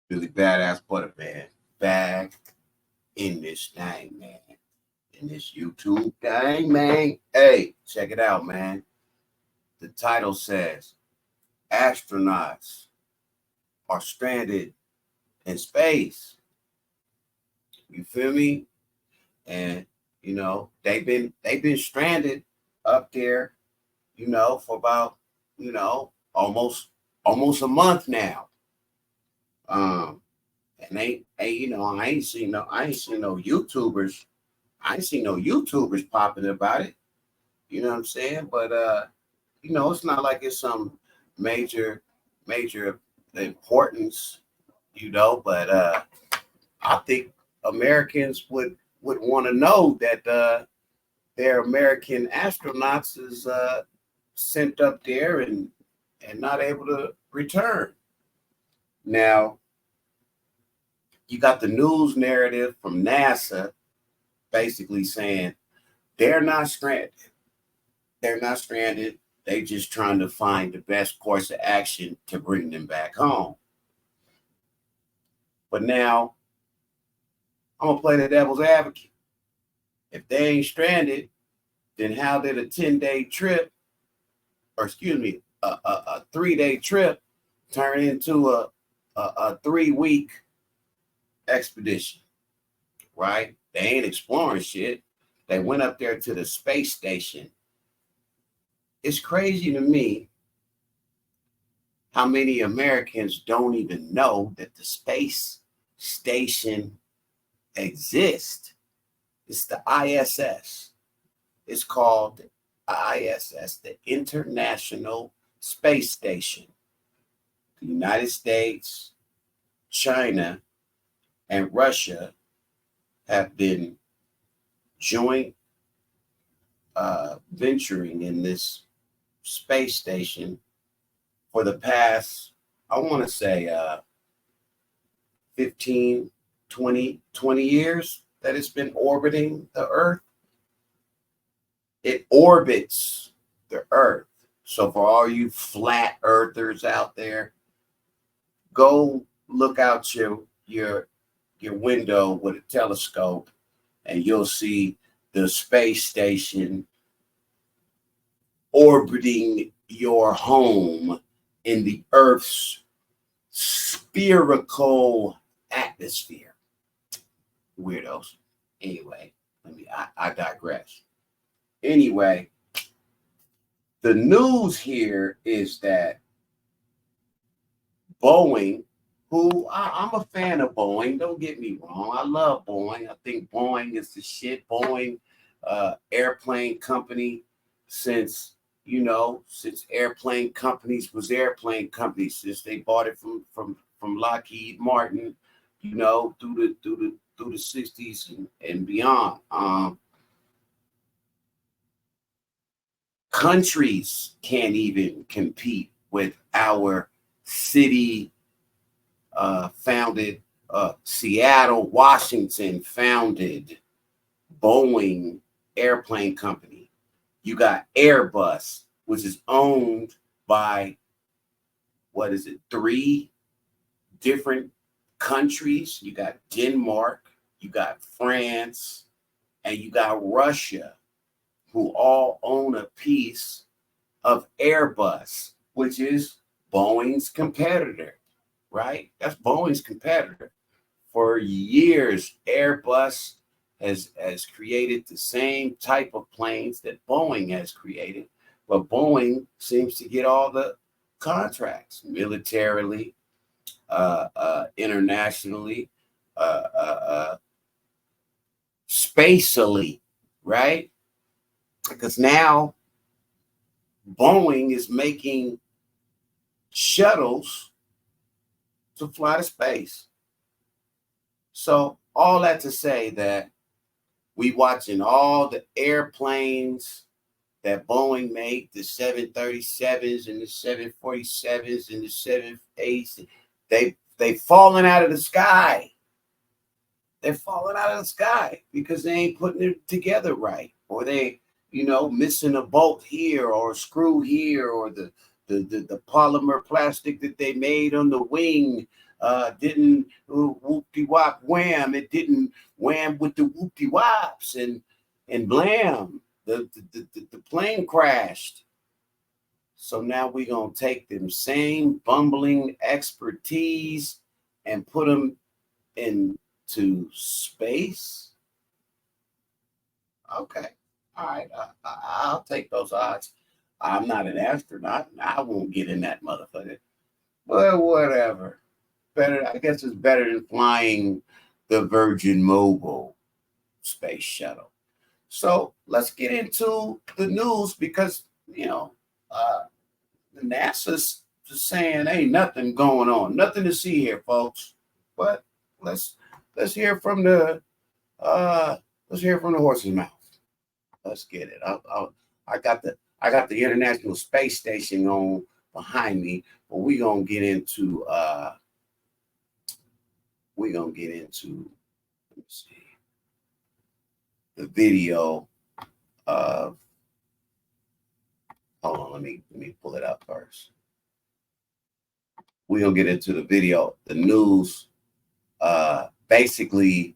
Billy Badass Butterman back in this thing, man. In this YouTube thing, man. Hey, check it out, man. The title says astronauts are stranded in space. You feel me? And they've been stranded up there, for about, almost a month now. And I ain't seen no YouTubers popping about it. You know what I'm saying? But it's not like it's some major major importance, but I think Americans would want to know that their American astronauts is sent up there and not able to return. Now, you got the news narrative from NASA basically saying they're not stranded. They're not stranded. They just trying to find the best course of action to bring them back home. But now I'm gonna play the devil's advocate. If they ain't stranded, then how did a 10-day trip, or excuse me, a 3-day trip turn into a 3-week expedition? Right? They ain't exploring shit. They went up there to the space station. It's crazy to me how many Americans don't even know that the space station exists. It's the ISS. It's called the ISS, the International Space Station. The United States, China, and Russia have been joint venturing in this space station for the past, I want to say 15, 20 years that it's been orbiting the Earth. It orbits the Earth. So for all you flat earthers out there, go look out your window with a telescope and you'll see the space station orbiting your home in the Earth's spherical atmosphere. Weirdos. Anyway, I digress. Anyway, the news here is that Boeing, who I'm a fan of Boeing, don't get me wrong. I love Boeing. I think Boeing is the shit. Boeing, airplane company, since airplane companies was airplane companies, since they bought it from Lockheed Martin, through the 60s and beyond. Countries can't even compete with our city founded, Seattle, Washington founded Boeing airplane company. You got Airbus, which is owned by, 3 different countries. You got Denmark, you got France, and you got Russia, who all own a piece of Airbus, which is Boeing's competitor, right? That's Boeing's competitor. For years, Airbus has created the same type of planes that Boeing has created, but Boeing seems to get all the contracts militarily, internationally, spatially, right? Because now Boeing is making shuttles to fly to space. So all that to say that we watching all the airplanes that Boeing make, the 737s and the 747s and the 787s, they falling out of the sky. They're falling out of the sky because they ain't putting it together right, or they missing a bolt here or a screw here, or the the polymer plastic that they made on the wing didn't whoop-de-wop wham. It didn't wham with the whoop-de-wops and blam. The plane crashed. So now we're going to take them same bumbling expertise and put them into space. Okay. All right. I'll take those odds. I'm not an astronaut. I won't get in that motherfucker. Well, whatever. Better. I guess it's better than flying the Virgin Mobile space shuttle. So let's get into the news because, NASA's just saying ain't nothing going on, nothing to see here, folks. But let's hear from the horse's mouth. Let's get it. I got the International Space Station on behind me, but we're gonna get into let me see, the video of. Hold on, let me pull it up first. We're gonna get into the video, the news, basically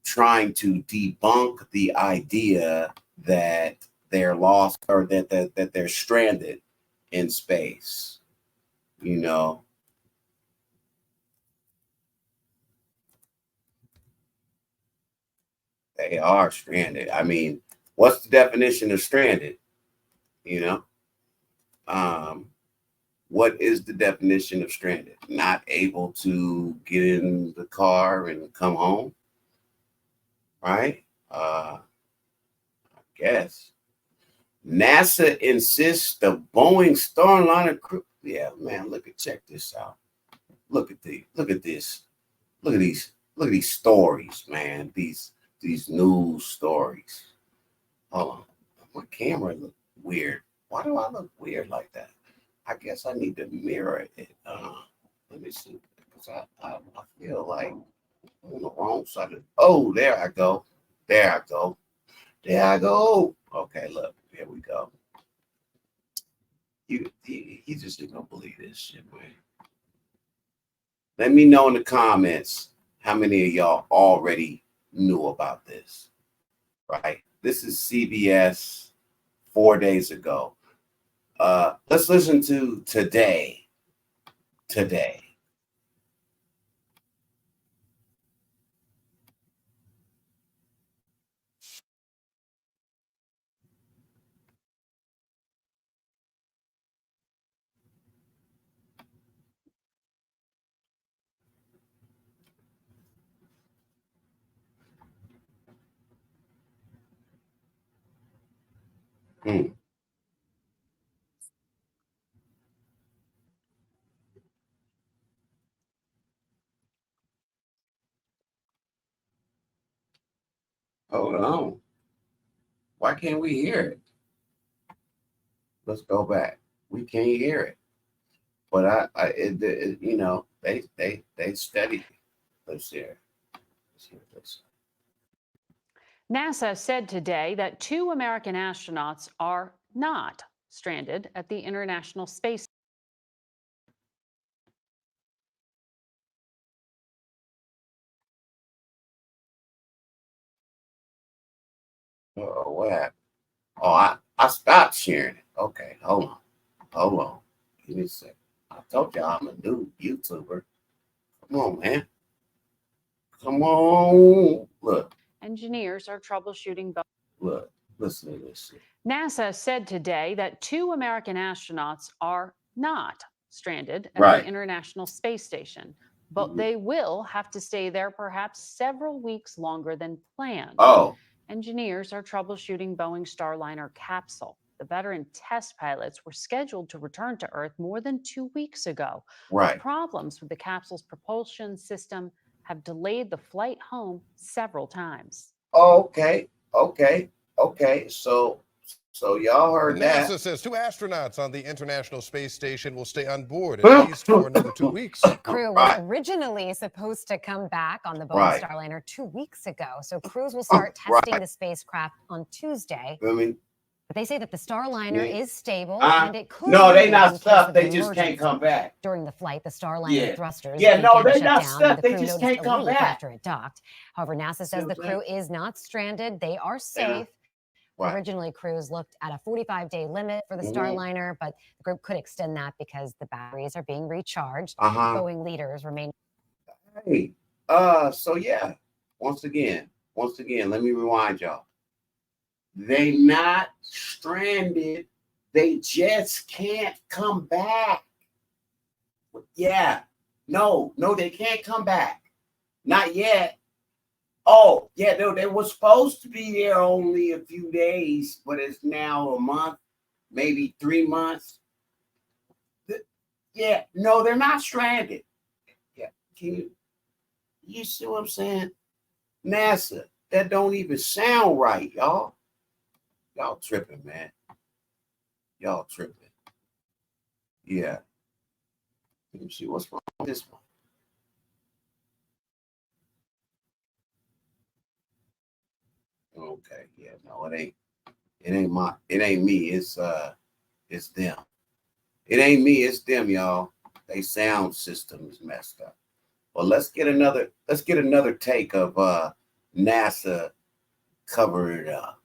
trying to debunk the idea that they're lost or that they're stranded in space. They are stranded. I mean, what's the definition of stranded? What is the definition of stranded? Not able to get in the car and come home, right? I guess. NASA insists the Boeing Starliner crew. Yeah, man, check this out. Look at this. Look at these stories, man. These news stories. Hold on. My camera look weird. Why do I look weird like that? I guess I need to mirror it. Let me see. Because I feel like I'm on the wrong side of. Oh, there I go. Okay, look. Here we go. You just ain't gonna believe this shit, man. Let me know in the comments how many of y'all already knew about this. Right? This is CBS 4 days ago. Let's listen to today. Hold on. Why can't we hear it? Let's go back. We can't hear it. But they studied. Let's hear. NASA said today that 2 American astronauts are not stranded at the International Space. What happened? Oh, I stopped sharing it. Okay, hold on. Give me a second. I told y'all I'm a new YouTuber. Come on, man. Come on. Look. Engineers are troubleshooting. Look. Listen to this. NASA said today that 2 American astronauts are not stranded at the International Space Station, but they will have to stay there perhaps several weeks longer than planned. Oh. Engineers are troubleshooting Boeing's Starliner capsule. The veteran test pilots were scheduled to return to Earth more than 2 weeks ago. Right. But problems with the capsule's propulsion system have delayed the flight home several times. Okay. So y'all heard that. NASA says 2 astronauts on the International Space Station will stay on board at least for another 2 weeks. The crew was originally supposed to come back on the Boeing Starliner 2 weeks ago. So crews will start testing the spacecraft on Tuesday. But they say that the Starliner is stable and it could. No, they leave not in case stuck. of They an just can't emergency. come back. During the flight, the Starliner thrusters no, began to they shut not down, stuck. and the They crew just noticed can't a come leak back. after it docked. However, NASA says the crew is not stranded. They are safe. Right. Originally, crews looked at a 45-day limit for the Starliner, but the group could extend that because the batteries are being recharged. Boeing leaders remain. Hey, so yeah, once again, let me rewind y'all. They not stranded. They just can't come back. Yeah. No, they can't come back. Not yet. Oh, yeah, they were supposed to be there only a few days, but it's now a month, maybe 3 months. Yeah, no, they're not stranded. Yeah, can you see what I'm saying? NASA, that don't even sound right, y'all. Y'all tripping, man. Y'all tripping. Yeah. Let me see what's wrong with this one. Okay, yeah, no, it ain't me. It's them. It ain't me, it's them, y'all. They sound system is messed up. Well, let's get another take of NASA cover it up.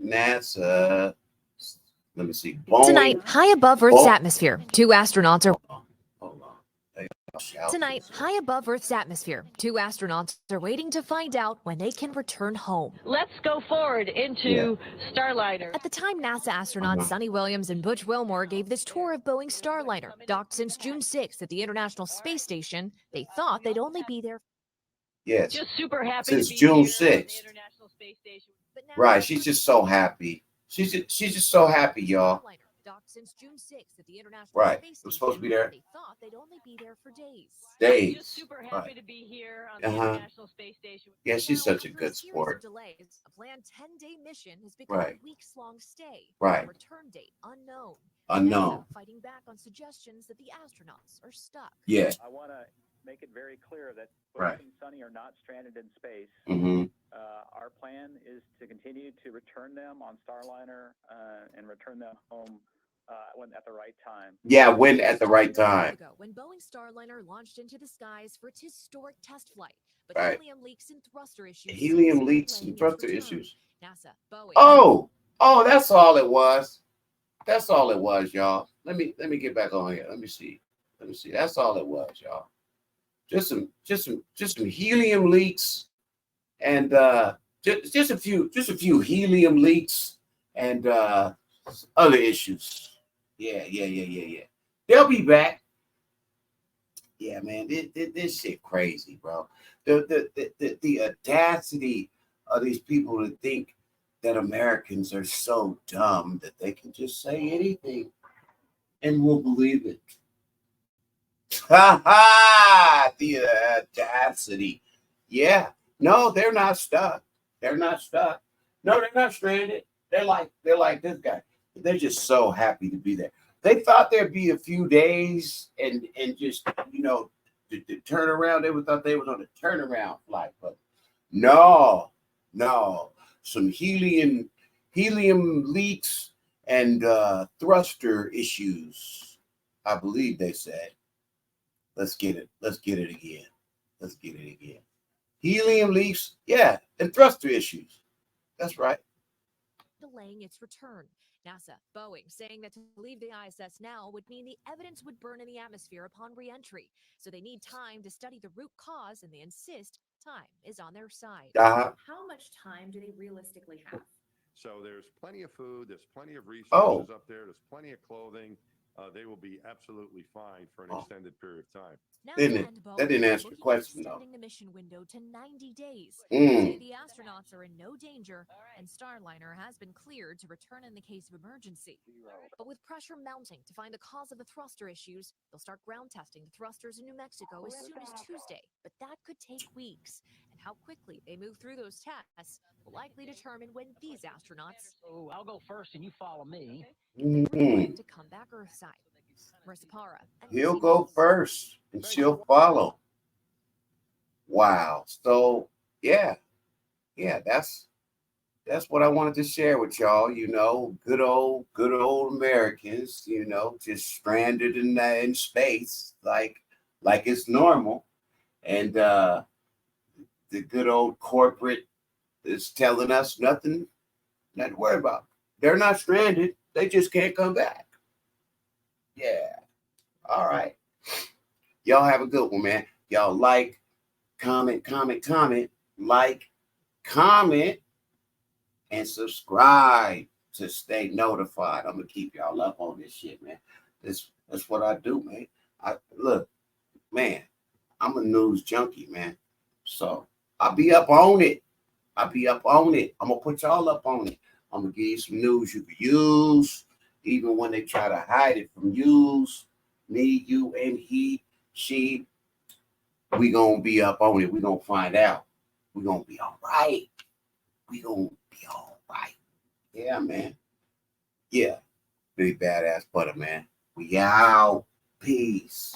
NASA. Let me see. Boeing. Tonight, high above Earth's atmosphere, two astronauts are. Hold on. Tonight, high above Earth's atmosphere, two astronauts are waiting to find out when they can return home. Let's go forward into Starliner. At the time, NASA astronauts Sonny Williams and Butch Wilmore gave this tour of Boeing's Starliner, docked since June 6th at the International Space Station, they thought they'd only be there. Yes. Just super happy since to be June here 6th. on the International Space Station. Right. She's just so happy. She's just so happy, y'all. Docked since June 6th at the International Right. Space It was supposed to be there. They thought they'd only be there for days. Just super happy to be here on the International Space Station. Yeah, she's such a After good series sport. of delays, a planned 10-day mission has become a weeks-long stay. Right. Return date unknown. Unknown. NASA fighting back on suggestions that the astronauts are stuck. Yeah. I want to make it very clear that Right. Butch and Sonny are not stranded in space. Our plan is to continue to return them on Starliner and return them home when at the right time. Yeah, when at the right time. When Boeing Starliner launched into the skies for its historic test flight, but Right. helium leaks and thruster issues. Helium leaks and thruster issues. NASA, Boeing. Oh, that's all it was. That's all it was, y'all. Let me get back on here. Let me see. That's all it was, y'all. Just some helium leaks and just a few helium leaks and other issues. Yeah. They'll be back. Yeah, man, this shit crazy, bro. The audacity of these people to think that Americans are so dumb that they can just say anything and we'll believe it. Ha ha! The audacity. Yeah. No, they're not stuck. No, they're not stranded. They're like this guy. They're just so happy to be there. They thought there'd be a few days and just, the turnaround. They thought they was on a turnaround flight, but no. Some helium leaks and thruster issues, I believe they said. Let's get it again. Helium leaks, yeah, and thruster issues. That's right. Delaying its return. NASA, Boeing, saying that to leave the ISS now would mean the evidence would burn in the atmosphere upon re-entry. So they need time to study the root cause, and they insist time is on their side. How much time do they realistically have? So there's plenty of food, there's plenty of resources up there, there's plenty of clothing. They will be absolutely fine for an extended period of time. NASA and Boeing That didn't answer the looking at question, though. extending the mission window to 90 days. Say the astronauts are in no danger, and Starliner has been cleared to return in the case of emergency. But with pressure mounting to find the cause of the thruster issues, they'll start ground testing the thrusters in New Mexico as soon as Tuesday. But that could take weeks. And how quickly they move through those tests will likely determine when these astronauts. Oh, I'll go first and you follow me. To come back Earthside. He'll go first and she'll follow. Wow. So yeah, that's what I wanted to share with y'all. Good old Americans. Just stranded in space, like it's normal, and the good old corporate is telling us nothing to worry about. They're not stranded. They just can't come back. Yeah. All right. Y'all have a good one, man. Y'all like, comment, like, comment, and subscribe to stay notified. I'm gonna keep y'all up on this shit, man. That's what I do, man. Look, man, I'm a news junkie, man. So I'll be up on it. I'm gonna put y'all up on it. I'm gonna give you some news you can use, even when they try to hide it from use. Me, you, and he, she. We gonna be up on it. We gonna find out. We gonna be all right. Yeah, man. Yeah. Big badass butter, man. We out. Peace.